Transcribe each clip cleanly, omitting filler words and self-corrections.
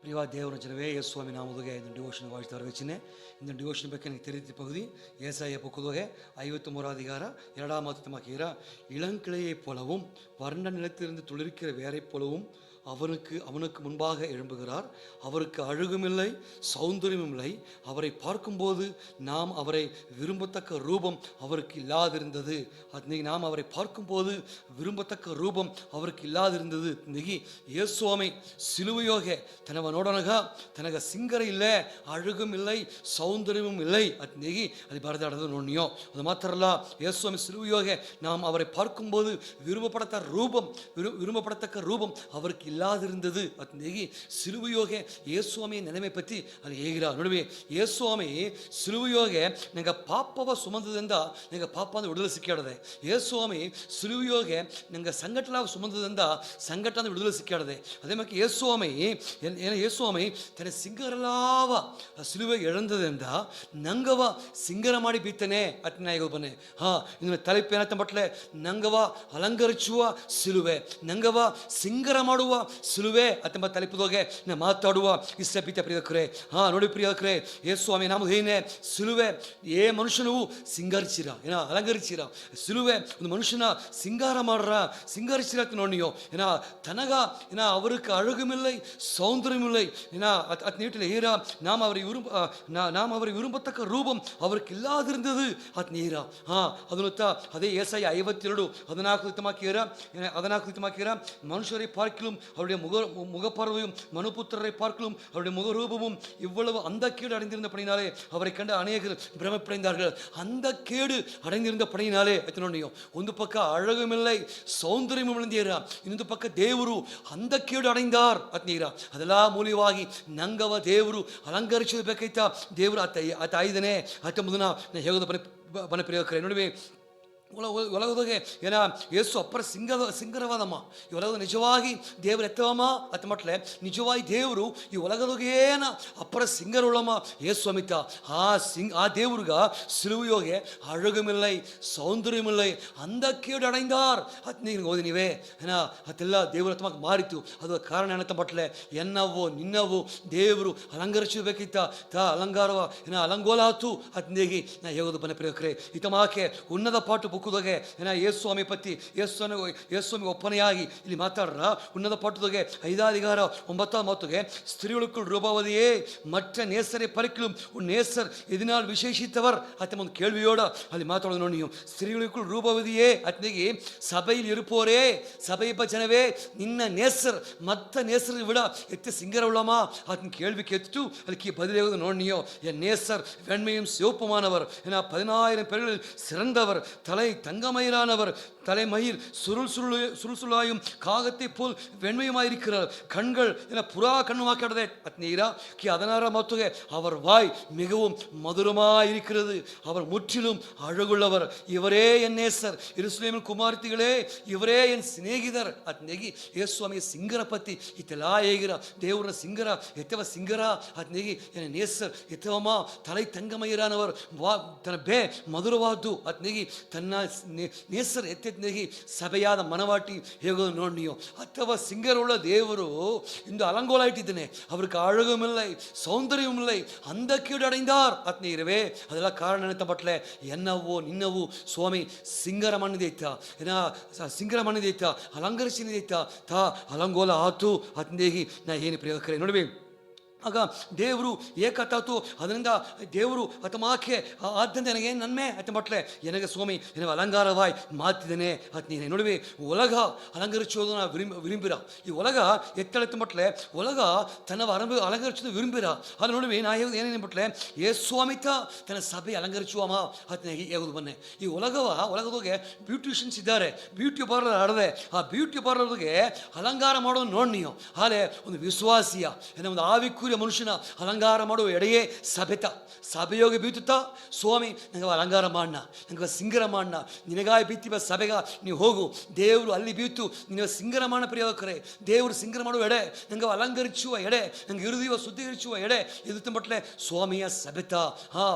ಪ್ರಿಯವಾದ ದೇವರ ಜನವೇ ಯೇಸು ಸ್ವಾಮಿ ನಾಮದೊಗೆ இந்த டிவோஷன் வாழ்த்து வரவச்சினே இந்த டிவோஷன் ಬಗ್ಗೆ எனக்கு தெரிந்த பகுதி ஏசாயா புக்குதொகை 53 அதிகாரம் 2ஆம் வசனமாகிற இளங்கிளையைப் போலவும் வறண்ட நிலத்திலிருந்து துளிர்க்கிற வேரைப் போலவும் அவனுக்கு முன்பாக எழும்புகிறார். அவருக்கு அழகுமில்லை, சௌந்தரியமும் இல்லை. அவரை பார்க்கும்போது நாம் அவரை விரும்பத்தக்க ரூபம் அவருக்கு இல்லாதிருந்தது. நாம் அவரை பார்க்கும்போது விரும்பத்தக்க ரூபம் அவருக்கு ಇಲ್ಲಾದಿರುತ್ತದೆ. ಯೇಸುವಾಮಿ ಸಿಲುವೆಯೋಗೆ ತನವನೋಡನಗ ತನಗ ಸಿಂಗರ ಇಲ್ಲ, ಅழகும் இல்லை, சௌந்தரியமும் இல்லை. அது பரதாடது நோண்டியோ. அது மாத்திரல்ல, ಯೇಸುವಾಮி சிலுவையோகே நாம் அவரை பார்க்கும்போது விரும்பப்படத்தக்க ரூபம் அவருக்கு ಇಲ್ಲಾದಿರುತ್ತದೆ. ಸಿಲುವೆಯೋಗೆ ಯೇಸುವಾಮಿ ನೆನಮೆ ಪತ್ತಿ ಅಲ್ಲಿ ಹೇಗಿರ ನೋಡುವೆ. ಯೇಸುವಾಮಿ ಸಿಲುವೆಯೋಗೆ ನಂಗೆ ಪಾಪವ ಸುಮಂದದಿಂದ ನಂಗೆ ಪಾಪ ಅಂದ್ರೆ ವಿಡುದಲೆ ಸಿಕ್ಕಾಡದೆ. ಯೇಸುವಾಮಿ ಸಿಲುವೆಯೋಗೆ ನಂಗೆ ಸಂಘಟಲಾಗ ಸುಮಂದದಿಂದ ಸಂಘಟ ಅಂದ್ರೆ ವಿಡುದಲೆ ಸಿಕ್ಕಾಡದೆ. ಅದೇ மாதிரி ಯೇಸುವಾಮಿ ತನ್ನ ಸಿಂಗರಲಾವ ಸಿಲುವೆಗೆ ಎಳಂದದಿಂದ ನಂಗವ ಸಿಂಗರ ಮಾಡಿ ಬೀತನೆ ಅತ್ನಾಯಿಗಳು ಬನ್ನೆ. ಇನ್ನು ತಲೆಪೇನ ತಂಬಟ್ಲೆ ನಂಗವ ಅಲಂಕರಿಸುವ ಸಿಲುವೆ, ನಂಗವ ಸಿಂಗರ ಮಾಡುವ ಸಿಲುವೆ ಅತ್ತಂಬ ತಲೆಪದೋಗೆ ನಾ ಮಾತಾಡುವ ಇಷ್ಟ ಪ್ರೀತಿಯ ಪ್ರಿಯಕರೇ. ನೋಡಿ ಪ್ರಿಯಕರೇ, ಯೇಸುವಾಮಿ ನಾಮದೇನೆ ಸಿಲುವೆ ಏ ಮನುಷ್ಯನು ಸಿಂಗರಿಸಿರ ಅಲಂಕರಿಸಿರ ಸಿಲುವೆ ಒಂದು ಮನುಷ್ಯನ ಸಿಂಗಾರ ಮಾಡ್ರ ಸಿಂಗರಿಸಿರ ನೋಡಿಯೋ தனக அவருக்கு அழகுமில்லை, சௌந்தரியமில்லை. அத் நீட்டில் ஈரா நாம் அவரை விரும்பத்தக்க ரூபம் அவருக்கு இல்லாதிருந்தது. அத் நீரா ಅದನ್ನುತ್ತಾ ಅದೇ ಏಸಾಯ 52 14 மனுஷரை பார்க்கலும் அவருடைய முகப்பார்வையும் மனுபுத்திரரை பார்க்கலும் அவருடைய முகரூபமும் இவ்வளவு அந்த கேடு அடைந்திருந்த பணியினாலே அவரை கண்ட அநேகர் பிரமப்படைந்தார்கள். அந்த கேடு அடைந்திருந்த பணியினாலே ಒಂದು ಪಕ್ಕ ಅழகுமில்லை, ಸೌಂದರ್ಯமும் ಇಲ್ಲದಿರಾ, ಇನ್ನೊಂದು ಪಕ್ಕ ದೇವರು ಅಂದ ಕೇಡು ಅடைந்தார் ಅತ್ನೀರ. ಅದೆಲ್ಲ ಮೂಲವಾಗಿ ನಂಗವ ದೇವರು ಅಲಂಕರಿಸೋದು ಬೇಕಾಯ್ತಾ. ದೇವರು ಆತ ಐದನೇ 19 ಹೇಗೋದು ಬನ ಪ್ರಿಯಕರೇ ನೋಡುವೆ. உலகதொகை ஏன்னா ಯೇಸು ಅಪ್ಪರ ಸಿಂಗರವಾದಮ್ಮ. ಈ ಉಲಗದ ನಿಜವಾಗಿ ದೇವರು ಎತ್ತವಮ್ಮ ಅತ್ತ ಮಟ್ಲೆ ನಿಜವಾಗಿ ದೇವರು ಈ ಉಲಗದೊಗೇನ ಅಪ್ಪರ ಸಿಂಗರುಳಮ್ಮ ಯೇಸು ಅಮಿತ ಆ ದೇವ್ருಗ சிலுவையோகே அழகுமில்லை, சௌந்தரியமில்லை, அந்த கேடு அடைந்தார். ನೀವು ಓದಿ ನೀವೇ ಅದೆಲ್ಲ ದೇವರ ತಮಗೆ ಮಾರಿತು. ಅದು ಕಾರಣ ಏನಂತ ಮಟ್ಲೆ ಎನ್ನವೋ ನಿನ್ನವೋ ದೇವರು ಅಲಂಕರಿಸಬೇಕಿತ್ತ ಅಲಂಕಾರವ ಅಲಂಗೋಲಾತು ಅತ್ನೇಗಿ ನಾ ಹೇಗೋದು ಬನ್ನ ಪ್ರಿಯಕರೇ. ಇತಮಾಕೆ ಉನ್ನತ ಪಾಠ ಬುಕ್ಕುದೊಗೆ ಯೇಸುಸ್ವಾಮಿ ಪತ್ತಿ ಯೇಸುಸ್ವಾಮಿ ಒಪ್ಪನೆಯಾಗಿ ಇಲ್ಲಿ ಮಾತಾಡ್ರ ಉನ್ನತ ಪಾಠದೊಗೆ 5 அதிகாரம் 9 ஸ்திரீகளுக்குள் ரூபவதியே மற்ற நேசரை பறிக்கலும் உன் நேசர் இதனால் விசேஷித்தவர் அத்த ಒಂದು ಕೇಳ್ವಿಯೋಡ ಅಲ್ಲಿ ಮಾತಾಡೋದು ನೋಡಿ. ஸ்திரீகளுக்குள் ரூபவதியே ಅತ್ನಿಗೆ ಸಭೆಯಲ್ಲಿ இருப்போரே, சபையப்ப ಜನವೇ, ನಿನ್ನ நேசர் மற்ற நேசரை விட எத்த சிங்கர உள்ளமா அதன் கேள்வி கேட்டுட்டு அதுக்கு பதிலேவது நோண்டியோ. என் நேசர் வெண்மையும் சிவப்புமானவர், 10,000 பேர்களில் சிறந்தவர், தலை தங்கமயிரானவர், தலைமயிர் சுருளாயும் காகத்தை போல் வெண்மையுமாயிருக்கிறார், கண்கள் புறா கண்ணுமாக்கிடதே அத்னீரா கி 16 மத்துகே அவர் வாய் மிகவும் மதுரமாயிருக்கிறது, அவர் முற்றிலும் அழகுள்ளவர், இவரே என் நேசர், எருசலேமின் குமாரத்திகளே ಇವರೇ ಎನ್ ಸ್ನೇಹಿತರ್ ಅತ್ನೇಗಿ ಯೇಸುಸ್ವಾಮಿ ಸಿಂಗರ ಪತ್ತಿ ಇತ್ತೆಲ್ಲ ಹೇಗಿರ ದೇವರ ಸಿಂಗರ ಎತ್ತವ ಸಿಂಗರ ಅತ್ನೇಗಿ ಎನ್ ನೇಸರ್ ಎತ್ತವಮ್ಮ ತலை தங்கமயிரானவர் ತನ್ನ ಬೇ ಮಧುರವಾದ್ದು ಅತ್ನೇಗಿ ತನ್ನ ನೇಸರ್ ಎತ್ತೆತ್ನೇಗಿ ಸಭೆಯಾದ ಮನವಾಟಿ ಹೇಗೋದು ನೋಡಿಯೋ. ಅಥವಾ ಸಿಂಗರುಳ್ಳ ದೇವರು ಇಂದು ಅಲಂಗೋಲಾಯಿಟ್ಟಿದ್ದೇನೆ, அவருக்கு அழகும் இல்லை, சௌந்தரியம் இல்லை, அந்த கேடு அடைந்தார் அத்னீரவே. அதெல்லாம் காரணம் என்ன பட்டல என்னவோ நின்னவோ சுவாமி ಸಿಂಗರ ಮಣ್ಣಿದೈತ ಸಿಂಗರ ಮಣ್ಣಿದೈತ ಅಲಂಕರಿಸಿದೈತ ಅಲಂಗೋಲ ಆತು ಅತ್ನೇಗಿ ನಾ ಏನು ಪ್ರಿಯಕರೇ ನೋಡ್ಬೇಕು. ಆಗ ದೇವರು ಏಕತಾತು ಅದರಿಂದ ದೇವರು ಅತಮಾಕೆ ಆದ್ದರಿಂದ ನನಗೆ ನನ್ಮೆ ಅತ್ತ ಮಟ್ಲೆ ನನಗೆ ಸ್ವಾಮಿ ನನಗೆ ಅಲಂಕಾರವಾಯ್ ಮಾತಿದ್ದೇನೆ ಅತ್ ನೀನೆ ನೋಡುವೆ. உலக அலங்கரிச்சோது நான் விரும்புகிறா. ಈ உலக ಎತ್ತಳೆತ್ತ ಮಟ್ಲೆ உலக ತನ್ನ ಅಲಂಕರಿಸೋದು ವಿರುಂಬಿರ. ಅದು ನೋಡುವೆ ನಾ ಏನೇನು ಮಟ್ಲೆ ಯೇಸುಸ್ವಾಮಿತ ತನ್ನ ಸಭೆ ಅಲಂಕರಿಸುವಮ್ಮ ಅತ್ ಹೇಗೋದು ಬನ್ನೆ. ಈ ಉಲಗದೊಗೆ ಬ್ಯೂಟಿಷಿಯನ್ಸ್ ಇದ್ದಾರೆ, ಬ್ಯೂಟಿ ಪಾರ್ಲರ್ ಆಡದೆ ಆ ಬ್ಯೂಟಿ ಪಾರ್ಲರ್ಗೆ ಅಲಂಕಾರ ಮಾಡೋದು ನೋಡಿ ನೀವು. ಆದರೆ ಒಂದು ವಿಶ್ವಾಸಿಯ ಒಂದು ಆವಿಕುರಿ ಆವಿಕುರಿಯ ಮನುಷ್ಯನ ಅಲಂಕಾರ ಮಾಡುವ ಎಡೆಯೇ ಸಭೆತ ಸಭೆಯೋಗಿ ಬೀತುತ್ತಾ ಸ್ವಾಮಿ ನಂಗೆ ಅಲಂಕಾರ ಮಾಡಣ, ನಂಗೆ ಸಿಂಗರ ಮಾಡಣ, ನಿನಗಾಯ ಬೀತಿವ ಸಭೆಗ ನೀವು ಹೋಗು, ದೇವರು ಅಲ್ಲಿ ಬೀತು ನಿನಗೆ ಸಿಂಗರ ಮಾಡ ಪ್ರಿಯೋಕರೇ, ದೇವರು ಸಿಂಗರ ಮಾಡುವ ಎಡೆ, ನಂಗೆ ಅಲಂಕರಿಸುವ ಎಡೆ, ನಂಗೆ ಇರುದಿವ ಶುದ್ಧೀಕರಿಸುವ ಎಡೆ ಇದು ತುಂಬಟ್ಲೆ ಸ್ವಾಮಿಯ ಸಭೆತ.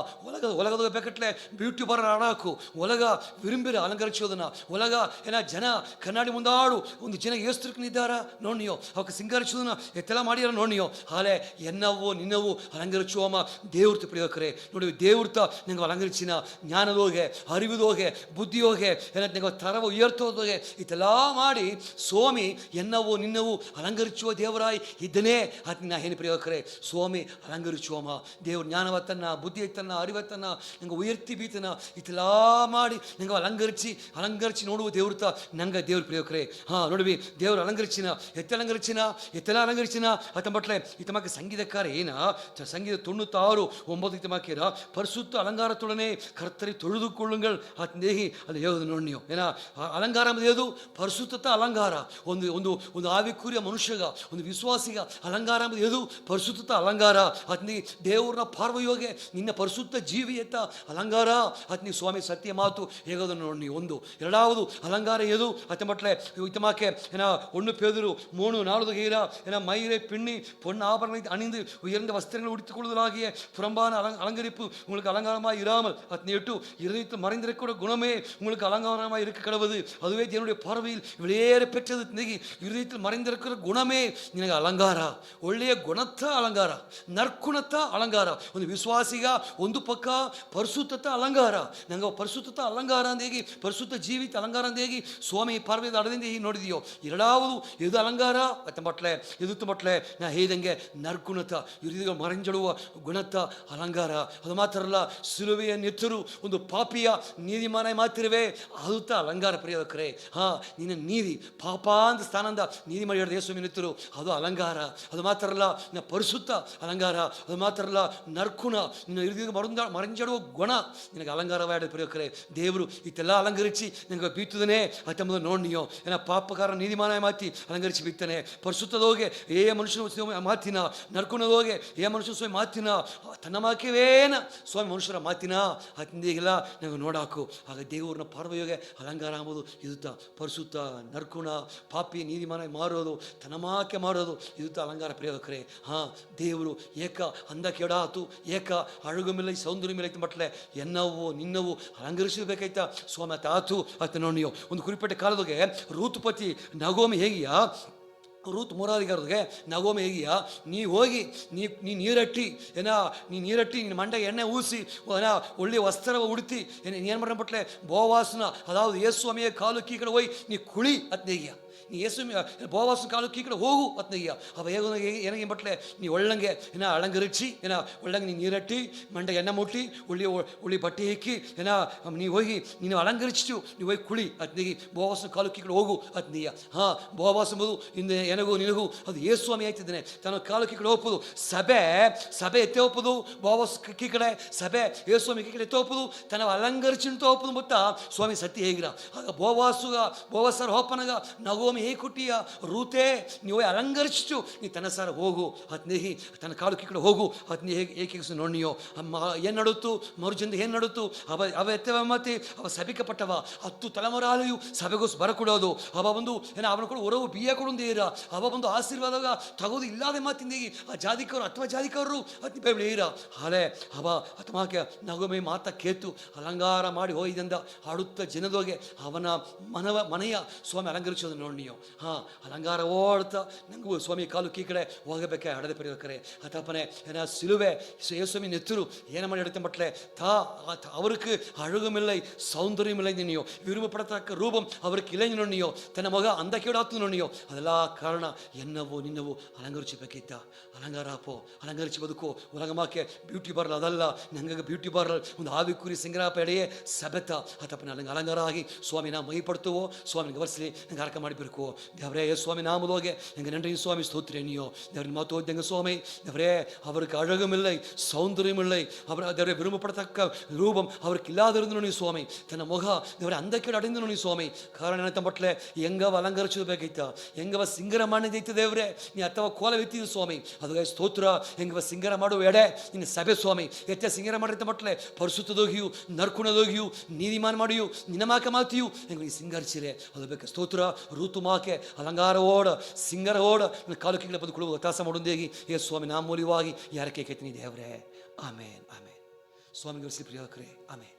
உலகத பெக்கட்டில் பியூட்டி பார்லர் ஆடாக்கு உலக விரும்பி அலங்கரிச்சோதுனா உலக ஏன்னா ಜನ ಕನ್ನಡಿ ಮುಂದಾಡು ಒಂದು ಜನ ಏಸ್ತಕ್ಕೆ ನಿದ್ದಾರ ನೋಡ್ನಿಯೋ ಅವಕ್ಕೆ ಸಿಂಗರಿಸೋದನ್ನ ಎತ್ತೆಲ್ಲ ಮಾಡ್ಯಾರ ನೋಡ್ನಿಯೋ ಹಾಲೆ ಎನ್ನವೋ ನಿನ್ನವೋ ಅಲಂಕರಿಸುವಮ್ಮ ದೇವ್ರತ ಪ್ರಿಯೋಕರೇ ನೋಡಿ ದೇವ್ರತ ನಿಂಗೆ ಅಲಂಕರಿಸಿನ ಜ್ಞಾನದೋಗೆ ಅರಿವಿದೋಗೆ ಬುದ್ಧಿಯೋಗೆ ಏನ ನಿಂಗೆ ತರವ ಉಯರ್ತೋದೋಗೆ ಇದೆಲ್ಲ ಮಾಡಿ ಸ್ವಾಮಿ ಎನ್ನವೋ ನಿನ್ನವೋ ಅಲಂಕರಿಸುವ ದೇವರಾಯಿ ಇದ್ದನೇ ಅದು ನಾ ಏನು ಪ್ರಿಯೋಕರೇ ಸ್ವಾಮಿ ಅಲಂಕರಿಸುವಮ್ಮ ದೇವ್ರ ಜ್ಞಾನವತ್ತನ್ನ ಬುದ್ಧಿ ಐತನ್ನ ಅರಿವತ್ತನ್ನ ನಂಗೆ ಉಯರ್ತಿ ಬೀತನ ಇದೆಲ್ಲ ಮಾಡಿ ನಂಗೆ ಅಲಂಕರಿಸಿ ನೋಡುವ ದೇವ್ರತ ನಂಗೆ ದೇವ್ರ ಪ್ರಿಯೋಕರೇ. ನೋಡ್ವಿ ದೇವ್ರು ಅಲಂಕರಿಸಿನ ಎತ್ತೆಲ್ಲ ಅಲಂಕರಿಸಿನ ಅತಂಬಟ್ಲೆ ಇತಮಕ್ಕೆ ಸಂಗೀತಕಾರ ಏನ ಸಂಗೀತ 96:9 இத்தமாக்கிற பரிசுத்த அலங்காரத்துடனே கர்த்தரை தொழுது கொள்ளுங்கள் அத்தேகி அது ಹೇಳೋದು ನೋಡ್ನಿಯೋ ಏನ ಅಲಂಕಾರ ಏದು ಪರಿಶುದ್ಧತ ಅಲಂಕಾರ ಒಂದು ಆವಿಕೂರಿಯ ಮನುಷ್ಯಗ ಒಂದು ವಿಶ್ವಾಸಿಗ ಅಲಂಕಾರ ಏದು ಪರಿಶುದ್ಧತ ಅಲಂಕಾರ ಅತ್ನಿ ದೇವ್ರನ್ನ ಪಾರ್ವಯೋಗೆ ನಿನ್ನ ಪರಿಶುದ್ಧ ಜೀವಿಯತ್ತ ಅಲಂಕಾರ ಅತ್ನಿ ಸ್ವಾಮಿ ಸತ್ಯ ಮಾತು ಹೇಗೋದನ್ನು ನೋಡಿ. ಒಂದು ಎರಡಾவது அலங்கார எது அத்தமட்டில் இத்தமாக்க ஏன்னா 1 பேதுரு 3:4 கீரா ஏன்னா மயிரை பின்னி பொன் ஆபரணத்தை அணிந்து உயர்ந்த வஸ்திரங்களை உடுத்திக் கொள்வதாகிய புறம்பான அலங்கரிப்பு உங்களுக்கு அலங்காரமாக இராமல் அத்தனை 8 இருதயத்தில் மறைந்திருக்கிற குணமே உங்களுக்கு அலங்காரமாக இருக்க கடவுது அதுவே என்னுடைய பார்வையில் வெளியேற பெற்றது. இன்னைக்கு இருதயத்தில் மறைந்திருக்கிற குணமே ನಿನಗೆ ಅಲಂಕಾರ ಒಳ್ಳೆಯ ಗುಣತ್ತ ಅಲಂಕಾರ ನರ್ಕುಣತ್ತ ಅಲಂಕಾರ ಒಂದು ವಿಶ್ವಾಸಿಗ ಒಂದು ಪಕ್ಕ ಪರಿಶುದ್ಧತ ಅಲಂಕಾರ ನಂಗೆ ಪರಿಶುದ್ಧತ ಅಲಂಕಾರ ಅಂದೇಗಿ ಪರಿಶುದ್ಧ ಜೀವಿತ ಅಲಂಕಾರ ಅಂದೇಗಿ ಸ್ವಾಮಿ ಪಾರ್ವದ ಅಡದಿಂದ ಹೀಗೆ ನೋಡಿದೆಯೋ. ಎರಡಾವುದು ಇದು ಅಲಂಕಾರ ಅತ್ತಂಬಟ್ಲೆ ಇದು ತುಂಬಟ್ಲೆ ನಾ ಹೇಳಿದಂಗೆ ನರ್ಗುಣತ ಇರಿದ ಮರಂಜಡುವ ಗುಣತ ಅಲಂಕಾರ ಅದು ಮಾತ್ರ ಅಲ್ಲ ಸಿಲುವೆಯ ನೆತ್ತರು ಒಂದು ಪಾಪಿಯ ನೀತಿಮಾನ ಮಾತಿರುವೆ ಅದು ಅಲಂಕಾರ ಪ್ರಿಯವಕರೇ. ನಿನ್ನ ನೀತಿ ಪಾಪ ಅಂತ ಸ್ಥಾನದಿಂದ ನೀತಿ ಮಾಡಿ ಹೇಳಿದ ಯೇಸುವಿನ ನೆತ್ತರು ಅದು ಅಲಂಕಾರ. ಅದು ಮಾತ್ರ ಅಲ್ಲ ನಿನ್ನ ಪರಿಶುದ್ಧ ಅಲಂಕಾರ. ಅದು ಮಾತ್ರ ಅಲ್ಲ ನರ್ಕುಣ ನಿನ್ನ ಇರಿದ ಮರಂಜಡುವ ಗುಣ ನಿನಗೆ ಅಲಂಕಾರವಾದ ಪ್ರಿಯವಕರೇ. ದೇವರು ಇದೆಲ್ಲ ಅಲಂಕರಿಸಿ ನಿನಗೆ ಬೀತದನೇ ಅತ್ತಂಬುದು ನೋಡ್ನಿಯೋ ಏನ ಪಾಪಕಾರ ನೀತಿಮಾನ ಮಾತಿ ಅಲಂಕರಿಸಿ ಬಿತ್ತನೆ ಪರಿಶುದ್ಧದೋಗೆ ಏ ಮನುಷ್ಯನ ಮಾತಿನ ನರ್ಕುಣದೋಗೆ ಏ ಮನುಷ್ಯನ ಸ್ವಾಮಿ ಮಾತಿನ ತನ್ನ ಮಾಕ್ಯವೇನ ಸ್ವಾಮಿ ಮನುಷ್ಯರ ಮಾತಿನ ಅತಿಂದಿಗೆಲ್ಲ ನಾವು ನೋಡಾಕು. ಆಗ ದೇವ್ರನ್ನ ಪಾರ್ವಯೋಗೆ ಅಲಂಕಾರ ಅಂಬುದು ಇದುತ್ತ ಪರಿಶುದ್ಧ ನರ್ಕುಣ ಪಾಪಿ ನೀತಿಮಾನ ಮಾರೋದು ತನ್ನ ಮಾಕೆ ಮಾಡೋದು ಇದುತ್ತ ಅಲಂಕಾರ ಪ್ರಿಯವಕರೇ. ದೇವರು ಏಕ ಅಂದ ಕೆಡಾತು ಏಕ ಅಳುಗುಮಿಲ್ಲ ಸೌಂದರ್ಯಮಿಲ್ಲ ಮಟ್ಲೆ ಎನ್ನವು ನಿನ್ನವು ಅಲಂಕರಿಸಬೇಕಾಯ್ತಾ ಸ್ವಾಮಿ ಆತು ಅತ್ತ ನೋಡಿಯೋ. ಒಂದು ಕುರಿಪಟ್ಟ ಕಾಲದಾಗೆ ರೂತುಪತಿ ನಗೋಮಿ ಹೇಗಿಯಾ ರೂತ್ ಮೂರಾಧಿಕಾರದಾಗೆ ನಗೋಮಿ ಹೇಗಿಯಾ ನೀ ಹೋಗಿ ನೀ ನೀರಟ್ಟಿ ನೀರಟ್ಟಿ ನಿನ್ನ ಮಂಡ ಎಣ್ಣೆ ಊಸಿ ಒಳ್ಳೆಯ ವಸ್ತ್ರ ಉಡುತ್ತಿ ಏನು ಮಾಡ್ಬಿಟ್ಲೆ ಬೋವಾಸನ ಅದಾವುದು ಯೇಸುಸ್ವಾಮಿಯ ಕಾಲು ಕೀ ಕಡೆ ಹೋಗಿ ನೀ ಕುಳಿ ಅತ್ನೇಗಿಯ ನೀ ಯೇಸು ಬೋವಾಸನ ಕಾಲು ಕೀ ಕಡೆ ಹೋಗು ಅತ್ನೇಗಿಯ ಅವ ಏನಾಗಿ ಬಟ್ಲೆ ನೀ ಒಳ್ಳಂಗೆ ಅಲಂಕರಿಸಿ ಒಳ್ಳಂಗೆ ನೀ ನೀರಟ್ಟಿ ಮಂಡ ಎಣ್ಣೆ ಮುಟ್ಟಿ ಒಳ್ಳಿ ಬಟ್ಟೆ ಹಾಕಿ ನೀ ಹೋಗಿ ನೀನು ಅಲಂಕರಿಸಿತು ನೀವು ಹೋಗಿ ಕುಳಿ ಅತ್ನೇಗಿ ಬೋವಾಸನ ಕಾಲು ಕೀ ಕಡೆ ಹೋಗು ಅತ್ನೀಯ. ಬೋವಾಸ ಎಂಬುದು ಇಂದು ಎನಗೂ ನಿನಗೂ ಅದು ಯೇಸುಸ್ವಾಮಿ ಆಯ್ತಿದ್ದೇನೆ ತನ್ನ ಕಾಲು ಕೀ ಕಡೆ ಹೋಗ್ಬೋದು. ಸಭೆ ಎತ್ತೆ ಹೋಗ್ಬೋದು ಬೋವಾಸ ಕೀ ಕಡೆ ಸಭೆ ಯೇಸುಸ್ವಾಮಿ ಕೀ ಕಡೆ ಎತ್ತೆ ಹೋಗ್ಬೋದು ತನ್ನ ಅಲಂಕರಿಸಿಂತ ಹೋಗ್ಬೋದು ಮತ್ತ ಸ್ವಾಮಿ ಸತ್ಯ ಹೇಗಿರ ಆಗ ಬೋವಾಸರ ಹೋಪನಗ ನಗೋಮಿ ಹೇಗೆ ಕೊಟ್ಟಿಯ ರೂತೇ ನೀವು ಅಲಂಕರಿಸಿತು ನೀ ತನ್ನ ಸಾರ ಹೋಗು ಅತ್ನೇಹಿ ತನ್ನ ಕಾಲು ಕೀ ಕಡೆ ಹೋಗು ಅತ್ನೇ ಹೇಗೆ ಏಕೆ ನೋಡಿಯೋ ಏನು ನಡುತ್ತು ಮರುಜಂದು ಏನು ನಡುತ್ತು ಅವ ಎತ್ತವ ಮತ್ತೆ ಅವ ಸಭಿಕಪಟ್ಟವ 10 ತಲೆಮಾರಾಲೆಯೂ ಸಭೆಗೋಸ್ ಬರಕೊಡೋದು ಅವ ಬಂದು ಅವನ ಕೂಡ ಹೊರವು ಬಿಯ ಕೊಡೊಂದೇರ ಅವ ಬಂದು ಆಶೀರ್ವಾದಾಗ ತಗೋದು ಇಲ್ಲದೆ ಮಾತಿಂದೇಗಿ ಆ ಜಾತಿಕವರು ಅಥವಾ ಜಾತಿಕವರು ಅತಿ ಬೇಡ ಹಾಲೆ ಅವ ಅಥಮಾಕೆ ನಗೋಮೆ ಮಾತ ಕೇತು ಅಲಂಕಾರ ಮಾಡಿ ಹೋಯ್ದಂದ ಆಡುತ್ತ ಜನದೋಗೆ ಅವನ ಮನೆಯ ಸ್ವಾಮಿ ಅಲಂಕರಿಸೋದು ನೋಡ್ನಿಯೋ. ಅಲಂಕಾರ ಓಡ್ತಾ ನಂಗೂ ಸ್ವಾಮಿ ಕಾಲು ಕೀ ಕಡೆ ಹೋಗಬೇಕೆ ಹಡದೆ ಪಡೆಯಬೇಕಾರೆ ಅಥಪ್ಪನೆ ಸಿಲುವೆ ಯೇಸುಸ್ವಾಮಿ ನೆತ್ತರು ಏನು ಮಾಡಿ எடுத்த மட்டில் அவருக்கு அழகுமில்லை சௌந்தரியமில்லை நினையோ விரும்பப்படத்தக்க ரூபம் அவருக்கு இல்லை நொன்னியோ தನ್ನ ಮಗ ಅಂದ ಕೇಡಾತು ನೊನ್ನಿಯೋ ಅದೆಲ್ಲ ಕಾರಣ ಎನ್ನವೋ ನಿನ್ನವೋ ಅಲಂಕರಿಸಬೇಕಿತ್ತ ಅಲಂಕಾರ ಪೋ ಅಲಂಕರಿಸಿ ಬದುಕೋ ಉಲಗಮಾಕೆ ಬ್ಯೂಟಿ ಪಾರ್ಲರ್ ಅದಲ್ಲ ನಂಗೆ ಬ್ಯೂಟಿ ಪಾರ್ಲರ್ ಒಂದು ಆವಿಕುರಿ ಸಿಂಗರಾಪ ಎಡೆಯೇ ಸಬೆತ ಅಥಪ್ಪನ ಅಲಂಕಾರ ಆಗಿ ಸ್ವಾಮಿ ನಾ ಮೈ ಪಡ್ತವೋ ಸ್ವಾಮಿಗೆ ಬರ್ಸಲಿ ನಂಗೆ ಹರಕ ಮಾಡಿ பெருக்கோ தேவரே சுவாமி நாமலோக எங்கள் நன்றி சுவாமி ஸ்தோத்திரனியோ தேவரின் மாத்தோ எங்கள் சுவாமி தேவரே அவருக்கு அழகும் இல்லை சௌந்தரியம் இல்லை அவர் தேவரை விரும்பப்படத்தக்க ரூபம் அவருக்கு இல்லாதிருந்தனு சுவாமி தನ್ನ ಮುಖ ದೇವರೇ ಅಂದಕ್ಕೆ ಅಡೆಂದನು ನೀ ಸ್ವಾಮಿ ಕಾರಣ ಏನಂತ ಮಟ್ಲೆ ಹೆಂಗವ ಅಲಂಕರಿಸೋದು ಬೇಕೈತ ಹೆಂಗವ ಸಿಂಗರ ಮಾಡಿದೈತೆ ದೇವ್ರೆ ನೀ ಅಥವಾ ಕೋಲ ಎತ್ತಿದ ಸ್ವಾಮಿ ಅದು ಸ್ತೋತ್ರ ಹೆಂಗವ ಸಿಂಗರ ಮಾಡುವ ಎಡೆ ನಿನ್ನ ಸಭೆ ಸ್ವಾಮಿ ಎತ್ತ ಸಿಂಗರ ಮಾಡಿದ ಮಟ್ಲೆ ಪರಿಶುದ್ಧದೋಗಿಯು ನರ್ಕುಣದೋಗಿಯು ನೀತಿಮಾನ್ ಮಾಡಿಯು ನಿನ್ನ ಮಾಕ ಮಾತಿಯು ಹೆಂಗ ನೀ ಸಿಂಗರಿಸಿರೆ ಅದು ಬೇಕು ಸ್ತೋತ್ರ ಋತು ಮಾಕೆ ಅಲಂಕಾರ ಓಡ ಸಿಂಗರ ಓಡ ಕಾಲುಕಿಗಳ ಬದುಕುಳು ವ್ಯತ್ಯಾಸ ಮಾಡೋದೇಗಿ ಏ ಸ್ವಾಮಿ ನಾ ಮೂಲವಾಗಿ ಯಾರ ಕೇಕೈತಿ ನೀ ದೇವ್ರೆ ಆಮೇನ್ ಆಮೇನ್ ಸ್ವಾಮಿಗಳು ಪ್ರಿಯಕರೇ ಆಮೇನ್.